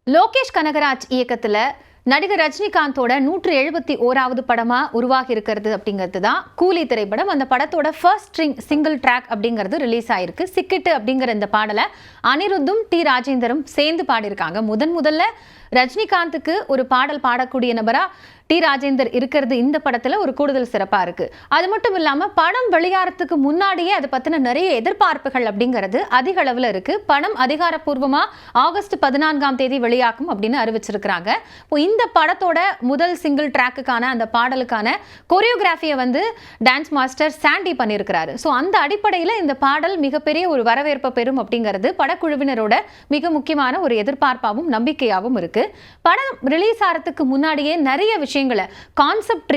லோகேஷ் கனகராஜ் இயக்கத்துல நடிகர் ரஜினிகாந்தோட 171வது படமா உருவாகி இருக்கிறது அப்படிங்கிறது தான் கூலி திரைப்படம். அந்த படத்தோட ஃபர்ஸ்ட் சிங்கிள் ட்ராக் அப்படிங்கிறது ரிலீஸ் ஆயிருக்கு. சிக்கிட்டு அப்படிங்கிற இந்த பாடலை அனிருத்தும் டி ராஜேந்தரும் சேர்ந்து பாடியிருக்காங்க. முதல்ல ரஜினிகாந்துக்கு ஒரு பாடல் பாடக்கூடிய நபரா டி ராஜேந்தர் இருக்கிறது இந்த படத்துல ஒரு கூடுதல் சிறப்பா இருக்கு. அது மட்டும் இல்லாம படம் வெளியாறதுக்கு முன்னாடியே அதை பத்தின நிறைய எதிர்பார்ப்புகள் அப்படிங்கிறது அதிக அளவுல இருக்கு. படம் அதிகாரப்பூர்வமா ஆகஸ்ட் 14ஆம் தேதி வெளியாகும் அப்படின்னு அறிவிச்சிருக்கிறாங்க. இந்த படத்தோட முதல் சிங்கிள் ட்ராக்குக்கான அந்த பாடலுக்கான கொரியோகிராஃபியை டான்ஸ் மாஸ்டர் சாண்டி பண்ணியிருக்கிறாரு. ஸோ அந்த அடிப்படையில் இந்த பாடல் மிகப்பெரிய ஒரு வரவேற்பை பெறும் அப்படிங்கிறது படக்குழுவினரோட மிக முக்கியமான ஒரு எதிர்பார்ப்பாகவும் நம்பிக்கையாகவும் இருக்கு. படம் ரிலீஸ் ஆகிறதுக்கு முன்னாடியே நிறைய விஷயங்களை கான்செப்ட்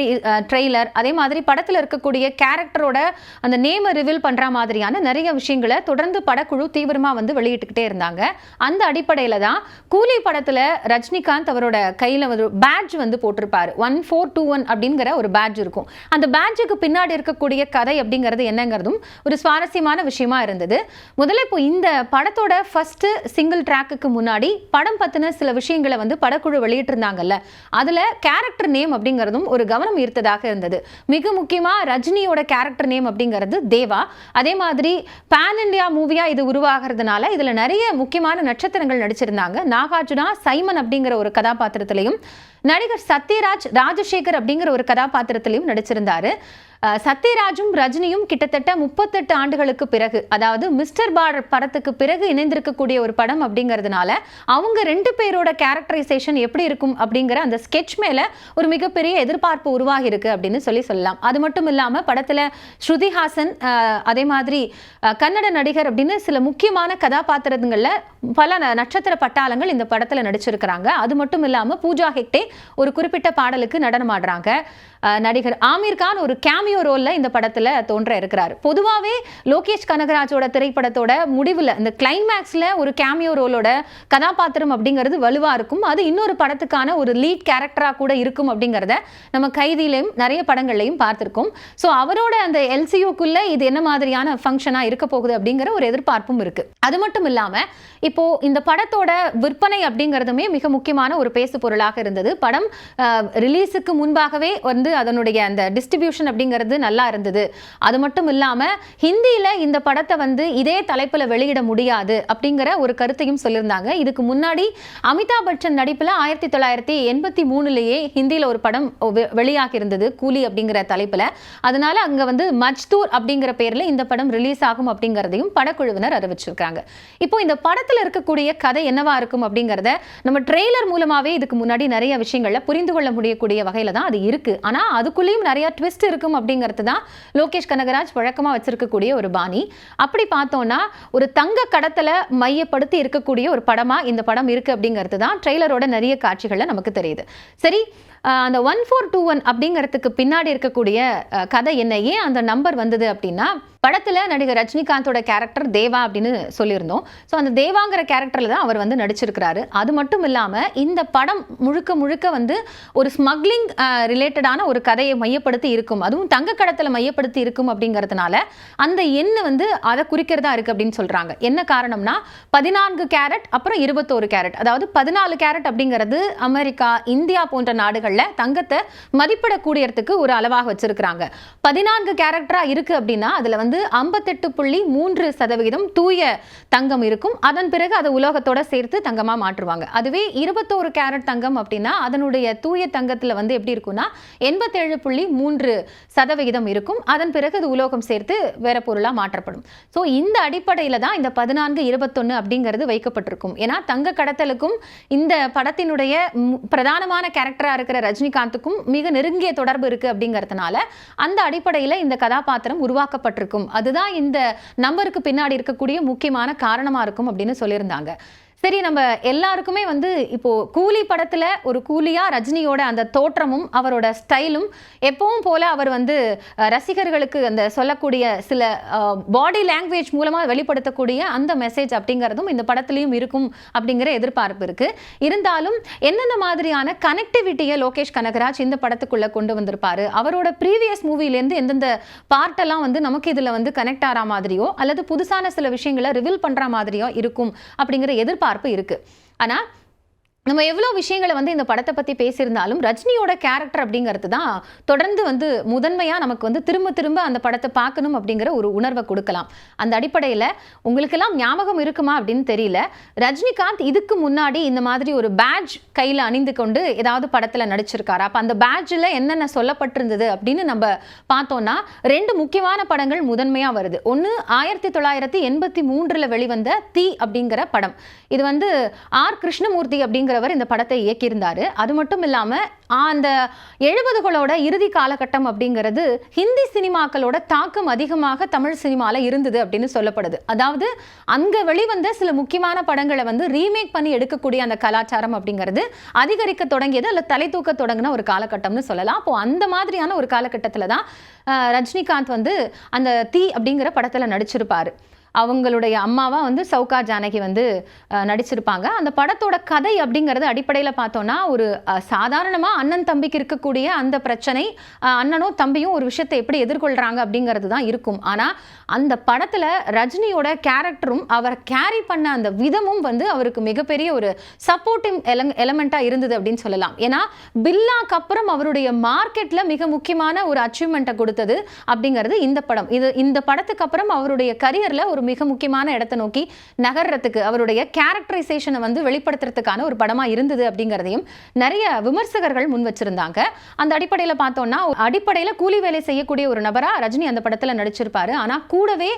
ட்ரெய்லர், அதே மாதிரி படத்தில் இருக்கக்கூடிய கேரக்டரோட அந்த நேமை ரிவீல் பண்ற மாதிரியான நிறைய விஷயங்களை தொடர்ந்து படக்குழு தீவிரமா வெளியிட்டுக்கிட்டே இருந்தாங்க. அந்த அடிப்படையில தான் கூலி படத்துல ரஜினிகாந்த் அவரோட கையில பேட்ஜ் போட்டிருப்பாரு. 1421 அப்படிங்கிற ஒரு பேட்ஜ் இருக்கும். அந்த பேட்ஜுக்கு பின்னாடி இருக்கக்கூடிய கதை அப்படிங்கிறது என்னங்கிறதும் ஒரு சுவாரஸ்யமான விஷயமா இருந்தது. முதல்ல இப்போ இந்த படத்தோட ஃபர்ஸ்ட் சிங்கிள் ட்ராக்குக்கு முன்னாடி படம் பத்தின சில விஷயங்களை படக்குழு வெளியிட்டு இருந்தாங்கல்ல, அதுல கேரக்டர் நேம் அப்படிங்கிறதும் ஒரு கவனம் ஈர்த்ததாக இருந்தது. மிக முக்கியமா ரஜினியோட கேரக்டர் நேம் அப்படிங்கிறது தேவா. அதே மாதிரி பேன் இந்தியா மூவியா இது உருவாகிறதுனால இதுல நிறைய முக்கியமான நட்சத்திரங்கள் நடிச்சிருந்தாங்க. நாகார்ஜுனா சைமன் அப்படிங்கிற ஒரு கதாபாத்திரத்திலையும், நடிகர் சத்யராஜ் ராஜசேகர் அப்படிங்கிற ஒரு கதாபாத்திரத்திலையும் நடிச்சிருந்தாரு. சத்யராஜும் ரஜினியும் கிட்டத்தட்ட 38 ஆண்டுகளுக்கு பிறகு, அதாவது மிஸ்டர் பார்டர் படத்துக்கு பிறகு இணைந்திருக்கக்கூடிய ஒரு படம் அப்படிங்கிறதுனால அவங்க ரெண்டு பேரோட கேரக்டரைசேஷன் எப்படி இருக்கும் அப்படிங்கிற அந்த ஸ்கெட்ச் மேல ஒரு மிகப்பெரிய எதிர்பார்ப்பு உருவாகி இருக்கு அப்படின்னு சொல்லலாம். அது மட்டும் இல்லாம படத்துல ஸ்ருதிஹாசன், அதே மாதிரி கன்னட நடிகர் அப்படின்னு சில முக்கியமான கதாபாத்திரங்கள்ல பல நட்சத்திர பட்டாளங்கள் இந்த படத்துல நடிச்சிருக்கிறாங்க. அது மட்டும் இல்லாம பூஜா ஹெக்டே ஒரு குறிப்பிட்ட பாடலுக்கு நடனம் ஆடுறாங்க. நடிகர் ஆமீர் கான் ஒரு கேமியோ ரோல்ல இந்த படத்துல தோன்ற இருக்கிறார். பொதுவாவே லோகேஷ் கனகராஜோட திரைப்படத்தோட முடிவுல இந்த கிளைமேக்ஸ்ல ஒரு கேமியோ ரோலோட கதாபாத்திரம் அப்படிங்கிறது வலுவா இருக்கும். அது இன்னொரு படத்துக்கான ஒரு லீட் கேரக்டரா கூட இருக்கும் அப்படிங்கிறத நம்ம கைதியிலையும் நிறைய படங்கள்லையும் பார்த்திருக்கோம். ஸோ அவரோட அந்த எல்சியூக்குள்ள இது என்ன மாதிரியான ஃபங்க்ஷனா இருக்க போகுது அப்படிங்கிற ஒரு எதிர்பார்ப்பும் இருக்கு. அது மட்டும் இல்லாம இப்போ இந்த படத்தோட விற்பனை அப்படிங்கிறதுமே மிக முக்கியமான ஒரு பேசு பொருளாக இருந்தது. படம் ரிலீஸுக்கு முன்பாகவே அதனுடைய அந்த டிஸ்ட்ரிபியூஷன் அப்படிங்கிறது நல்லா இருந்தது. அது மட்டும் இல்லாம ஹிந்தியில இந்த படத்தை இதே தலைப்புல வெளியிட முடியாது அப்படிங்கிற ஒரு கருத்தையும் சொல்லியிருந்தாங்க. இதுக்கு முன்னாடி அமிதாப் பச்சன் நடிப்புல 1983லேயே ஹிந்தியில ஒரு படம் வெளியாகி இருந்தது கூலி அப்படிங்கிற தலைப்புல. அதனால அங்க மஜ்தூர் அப்படிங்கிற பேர்ல இந்த படம் ரிலீஸ் ஆகும் அப்படிங்கிறதையும் படக்குழுவினர் அறிவிச்சிருக்காங்க. இப்போ இந்த படத்துல இருக்கக்கூடிய கதை என்னவா இருக்கும் அப்படிங்கறத நம்ம ட்ரெய்லர் மூலமாவே இதுக்கு முன்னாடி நிறைய விஷயங்கள்ல புரிந்து கொள்ள முடியக்கூடிய வகையில தான் அது இருக்கு. ஆனா அதுக்குள்ளேயும் நிறைய ட்விஸ்ட் இருக்கும் அப்படிங்கிறது தான் லோகேஷ் கனகராஜ் வழக்கமா வச்சிருக்கக்கூடிய ஒரு பாணி. அப்படி பார்த்தோம்னா ஒரு தங்க கடத்தல மையப்படுத்தி இருக்கக்கூடிய ஒரு படமா இந்த படம் இருக்கு அப்படிங்கிறது தான் ட்ரெய்லரோட நிறைய காட்சிகள்ல நமக்கு தெரியுது. சரி, அந்த 1421 அப்படிங்கிறதுக்கு பின்னாடி இருக்கக்கூடிய கதை என்ன, ஏன் அந்த நம்பர் வந்தது அப்படின்னா, படத்துல நடிகர் ரஜினிகாந்தோட கேரக்டர் தேவா அப்படின்னு சொல்லியிருந்தோம். ஸோ அந்த தேவாங்கிற கேரக்டர்ல தான் அவர் நடிச்சிருக்கிறாரு. அது மட்டும் இல்லாம இந்த படம் முழுக்க ஒரு ஸ்மக்லிங் ரிலேட்டடான ஒரு கதையை மையப்படுத்தி இருக்கும், அதுவும் தங்க கடத்தல மையப்படுத்தி இருக்கும் அப்படிங்கிறதுனால அந்த எண்ணு அதை குறிக்கிறதா இருக்கு அப்படின்னு சொல்றாங்க. என்ன காரணம்னா 14 கேரட் அப்புறம் 21 கேரட், அதாவது 14 கேரட் அப்படிங்கிறது அமெரிக்கா, இந்தியா போன்ற நாடுகள் தங்கத்தை மதிப்பிடக்கூடியதுக்கு ஒரு அளவாக வச்சிருக்காங்க. 14 கேரக்டரா இருக்கு அப்படின்னா அதுல 58.3% தூய தங்கம் இருக்கும். அதன் பிறகு அதை உலோகத்தோட சேர்த்து தங்கமா மாற்றுவாங்க. அதுவே 21 கேரட் தங்கம் அப்படின்னா அதனுடைய தூய தங்கத்துல எப்படி இருக்கும்னா 87.3% இருக்கும். அதன் பிறகு அது உலோகம் சேர்த்து வேற பொருளா மாற்றப்படும். ஸோ இந்த அடிப்படையில தான் இந்த 14-21 அப்படிங்கிறது வைக்கப்பட்டிருக்கும். ஏன்னா தங்க கடத்தலுக்கும் இந்த படத்தினுடைய பிரதானமான கேரக்டரா இருக்கிற ரஜினிகாந்துக்கும் மிக நெருங்கிய தொடர்பு இருக்கு அப்படிங்கிறதுனால அந்த அடிப்படையில் இந்த கதாபாத்திரம் உருவாக்கப்பட்டிருக்கும். அதுதான் இந்த நம்பருக்கு பின்னாடி இருக்கக்கூடிய முக்கியமான காரணமா இருக்கும் அப்படின்னு சொல்லியிருந்தாங்க. சரி, நம்ம எல்லாருக்குமே இப்போ கூலி படத்துல ஒரு கூலியா ரஜினியோட அந்த தோற்றமும் அவரோட ஸ்டைலும் எப்பவும் போல அவர் ரசிகர்களுக்கு அந்த சொல்லக்கூடிய சில பாடி லாங்குவேஜ் மூலமா வெளிப்படுத்தக்கூடிய அந்த மெசேஜ் அப்படிங்கிறதும் இந்த படத்துலயும் இருக்கும் அப்படிங்கிற எதிர்பார்ப்பு இருக்கு. இருந்தாலும் என்னென்ன மாதிரியான கனெக்டிவிட்டியை லோகேஷ் கனகராஜ் இந்த படத்துக்குள்ள கொண்டு வந்திருப்பாரு, அவரோட ப்ரீவியஸ் மூவிலேருந்து எந்தெந்த பார்ட்டெல்லாம் நமக்கு இதுல கனெக்ட் ஆகிற மாதிரியோ அல்லது புதுசான சில விஷயங்களை ரிவீல் பண்ற மாதிரியோ இருக்கும் அப்படிங்கிற எதிர்பார்ப்பு இருக்கு. ஆனா நம்ம எவ்வளோ விஷயங்களை வந்து இந்த படத்தை பற்றி பேசியிருந்தாலும் ரஜினியோட கேரக்டர் அப்படிங்கிறது தான் தொடர்ந்து வந்து முதன்மையாக நமக்கு வந்து திரும்ப திரும்ப அந்த படத்தை பார்க்கணும் அப்படிங்கிற ஒரு உணர்வை கொடுக்கலாம். அந்த அடிப்படையில் உங்களுக்கெல்லாம் ஞாபகம் இருக்குமா அப்படின்னு தெரியல, ரஜினிகாந்த் இதுக்கு முன்னாடி இந்த மாதிரி ஒரு பேட்ஜ் கையில் அணிந்து கொண்டு ஏதாவது படத்தில் நடிச்சிருக்காரு. அப்போ அந்த பேட்ஜில் என்னென்ன சொல்லப்பட்டிருந்தது அப்படின்னு நம்ம பார்த்தோம்னா 2 முக்கியமான படங்கள் முதன்மையாக வருது. ஒன்று 1983 வெளிவந்த தீ அப்படிங்கிற படம். இது வந்து ஆர் கிருஷ்ணமூர்த்தி அப்படிங்கிற இந்த படத்தை இயக்கியிருந்தாரு. அது மட்டும் இல்லாம அந்த 70களோட இறுதி காலகட்டம் அப்படிங்கிறது ஹிந்தி சினிமாக்களோட தாக்கம் அதிகமாக தமிழ் சினிமால இருந்தது அப்படின்னு சொல்லப்படுது. அதாவது அங்க வெளிவந்த சில முக்கியமான படங்களை வந்து ரீமேக் பண்ணி எடுக்கக்கூடிய அந்த கலாச்சாரம் அப்படிங்கிறது அதிகரிக்க தொடங்கியது, அல்ல தலை தூக்க தொடங்கின ஒரு காலகட்டம்னு சொல்லலாம். அப்போ அந்த மாதிரியான ஒரு காலகட்டத்தில் தான் ரஜினிகாந்த் வந்து அந்த தீ அப்படிங்கிற படத்தில் நடிச்சிருப்பாரு. அவங்களுடைய அம்மாவா வந்து சௌகா ஜானகி வந்து நடிச்சிருப்பாங்க. அந்த படத்தோட கதை அப்படிங்கிறது அடிப்படையில் பார்த்தோம்னா ஒரு சாதாரணமாக அண்ணன் தம்பிக்கு இருக்கக்கூடிய அந்த பிரச்சனை, அண்ணனும் தம்பியும் ஒரு விஷயத்தை எப்படி எதிர்கொள்கிறாங்க அப்படிங்கிறது தான் இருக்கும். ஆனால் அந்த படத்தில் ரஜினியோட கேரக்டரும் அவர் கேரி பண்ண அந்த விதமும் வந்து அவருக்கு மிகப்பெரிய ஒரு சப்போர்ட்டிவ் எலமெண்ட்டாக இருந்தது அப்படின்னு சொல்லலாம். ஏன்னா பில்லாக்கு அப்புறம் அவருடைய மார்க்கெட்டில் மிக முக்கியமான ஒரு அச்சீவ்மெண்ட்டை கொடுத்தது அப்படிங்கிறது இந்த படம். இந்த படத்துக்கு அப்புறம் அவருடைய கரியரில் ஒரு மிக முக்கியமான இடத்தை நோக்கி நகர்றதுக்கு, அவருடைய கேரக்டரைசேஷனை வந்து வெளிப்படுத்துறதுக்கான ஒரு படமா இருந்தது அப்படிங்கிறதையும் நிறைய விமர்சகர்கள் முன் வச்சிருந்தாங்க. அந்த அடிப்படையில் பார்த்தோம்னா அடிப்படையில் கூலி வேலை செய்யக்கூடிய ஒரு நபரா ரஜினி அந்த படத்துல நடிச்சிருப்பாரு. ஆனா கூடவே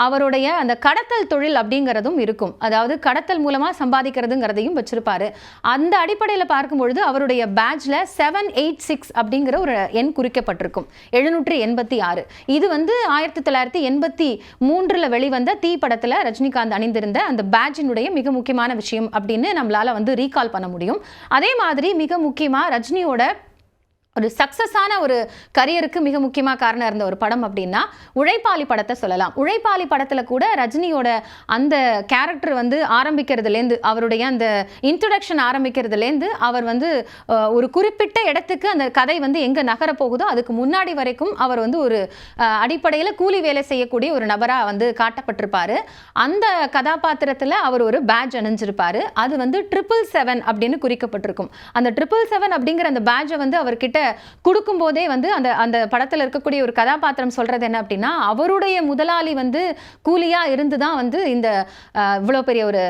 அவருடைய அந்த கடத்தல் தொழில் அப்படிங்கிறதும் இருக்கும். அதாவது கடத்தல் மூலமா சம்பாதிக்கிறதுங்கிறதையும் வச்சிருப்பாரு. அந்த அடிப்படையில் பார்க்கும்பொழுது அவருடைய பேட்ச்ல 786 அப்படிங்கிற ஒரு எண் குறிக்கப்பட்டிருக்கும். 786. இது வந்து 1983 வெளிவந்த தீ படத்துல ரஜினிகாந்த் அணிந்திருந்த அந்த பேட்ஜினுடைய மிக முக்கியமான விஷயம் அப்படின்னு நம்மளால வந்து ரீகால் பண்ண முடியும். அதே மாதிரி மிக முக்கியமா ரஜினியோட ஒரு சக்சஸான ஒரு கரியருக்கு மிக முக்கியமாக காரணம் இருந்த ஒரு படம் அப்படின்னா உழைப்பாளி படத்தை சொல்லலாம். உழைப்பாளி படத்தில் கூட ரஜினியோட அந்த கேரக்டர் வந்து ஆரம்பிக்கிறதுலேருந்து, அவருடைய அந்த இன்ட்ரடக்ஷன் ஆரம்பிக்கிறதுலேருந்து அவர் வந்து ஒரு குறிப்பிட்ட இடத்துக்கு அந்த கதை வந்து எங்கே நகர போகுதோ அதுக்கு முன்னாடி வரைக்கும் அவர் வந்து ஒரு அடிப்படையில் கூலி வேலை செய்யக்கூடிய ஒரு நபராக வந்து காட்டப்பட்டிருப்பார். அந்த கதாபாத்திரத்தில் அவர் ஒரு பேட்ஜ் அணிஞ்சிருப்பார். அது வந்து 777 அப்படின்னு குறிக்கப்பட்டிருக்கும். அந்த 777 அப்படிங்கிற அந்த பேட்ஜை வந்து அவர்கிட்ட கொடுக்கும் போதே வந்து அந்த அந்த படத்துல இருக்கக்கூடிய ஒரு கதாபாத்திரம் சொல்றது என்ன அப்படின்னா, அவருடைய முதலாளி வந்து கூலியா இருந்துதான் வந்து இந்த இவ்வளவு பெரிய ஒரு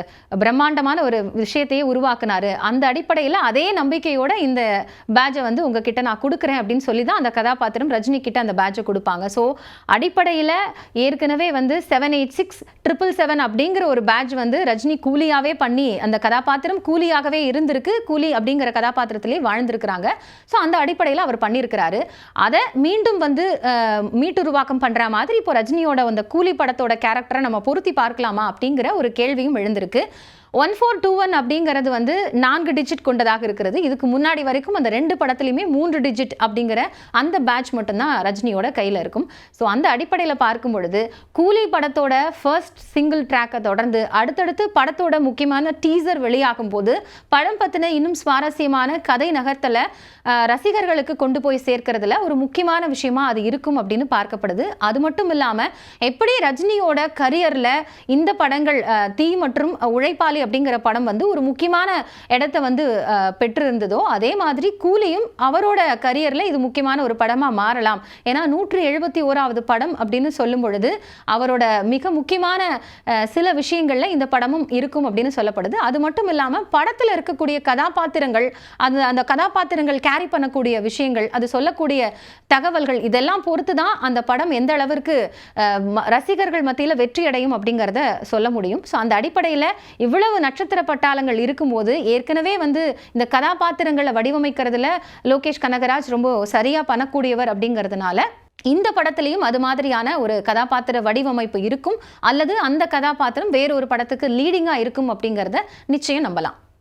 பிரம்மாண்டமான ஒரு விஷயத்தையே உருவாக்குனாரு. அந்த அடிப்படையில் அதே நம்பிக்கையோட இந்த பேட்ஜை வந்து உங்ககிட்ட நான் கொடுக்குறேன் அப்படின்னு சொல்லி தான் அந்த கதாபாத்திரம் ரஜினி கிட்ட அந்த பேட்ஜை கொடுப்பாங்க. ஸோ அடிப்படையில் ஏற்கனவே வந்து 786 777 அப்படிங்கிற ஒரு பேட்ஜ் வந்து ரஜினி கூலியாவே பண்ணி அந்த கதாபாத்திரம் கூலியாகவே இருந்திருக்கு. கூலி அப்படிங்கிற கதாபாத்திரத்திலே வாழ்ந்திருக்கிறாங்க. ஸோ அந்த அடிப்படையில் அவர் பண்ணியிருக்கிறாரு. அதை மீண்டும் வந்து மீட்டுருவாக்கம் பண்ற மாதிரி இப்போ ரஜினியோட அந்த கூலி படத்தோட கேரக்டரை நம்ம பொருத்தி பார்க்கலாமா அப்படிங்கிற ஒரு கேள்வியும் எழுந்திருக்கு. 1421 அப்படிங்கிறது வந்து 4 டிஜிட் கொண்டதாக இருக்கிறது. இதுக்கு முன்னாடி வரைக்கும் அந்த 2 படத்துலையுமே 3 டிஜிட் அப்படிங்கிற அந்த பேட்ச் மட்டும்தான் ரஜினியோட கையில் இருக்கும். ஸோ அந்த அடிப்படையில் பார்க்கும் பொழுது கூலி படத்தோட ஃபர்ஸ்ட் சிங்கிள் ட்ராக்கை தொடர்ந்து அடுத்தடுத்து படத்தோட முக்கியமான டீசர் வெளியாகும் போது படம் பற்றின இன்னும் சுவாரஸ்யமான கதை நகர்த்தலை ரசிகர்களுக்கு கொண்டு போய் சேர்க்கிறதுல ஒரு முக்கியமான விஷயமா அது இருக்கும் அப்படின்னு பார்க்கப்படுது. அது மட்டும் இல்லாமல் எப்படி ரஜினியோட கரியரில் இந்த படங்கள் தீ மற்றும் உழைப்பாளி அப்படிங்கிற படம் வந்து ஒரு முக்கியமான இடத்தை வந்து பெற்றிருந்ததோ அதே மாதிரி கூலியும் அவரோட கரியர்ல இது முக்கியமான ஒரு படமா மாறலாம். ஏன்னா 171வது படம் அப்படின்னு சொல்லும் பொழுது அவரோட மிக முக்கியமான சில விஷயங்கள்ல இந்த படமும் இருக்கும் அப்படின்னு சொல்லப்படுது. அது மட்டும் இல்லாம படத்துல இருக்கக்கூடிய கதாபாத்திரங்கள், அந்த கதாபாத்திரங்கள் கேரி பண்ணக்கூடிய விஷயங்கள், அது சொல்லக்கூடிய தகவல்கள், இதெல்லாம் பொறுத்து தான் அந்த படம் எந்த அளவிற்கு ரசிகர்கள் மத்தியில் வெற்றி அடையும் அப்படிங்கிறத சொல்ல முடியும். ஸோ அந்த அடிப்படையில் இவ்வளவு நட்சத்திர பட்டாளங்கள் இருக்கும்போது ஏற்கனவே வந்து இந்த கதாபாத்திரங்களை வடிவமைக்கிறதுல லோகேஷ் கனகராஜ் ரொம்ப சரியா பண்ணக்கூடியவர் அப்படிங்கிறதுனால இந்த படத்திலையும் அது மாதிரியான ஒரு கதாபாத்திர வடிவமைப்பு இருக்கும், அல்லது அந்த கதாபாத்திரம் வேறொரு படத்துக்கு லீடிங்கா இருக்கும் அப்படிங்கிறத நிச்சயம் நம்பலாம்.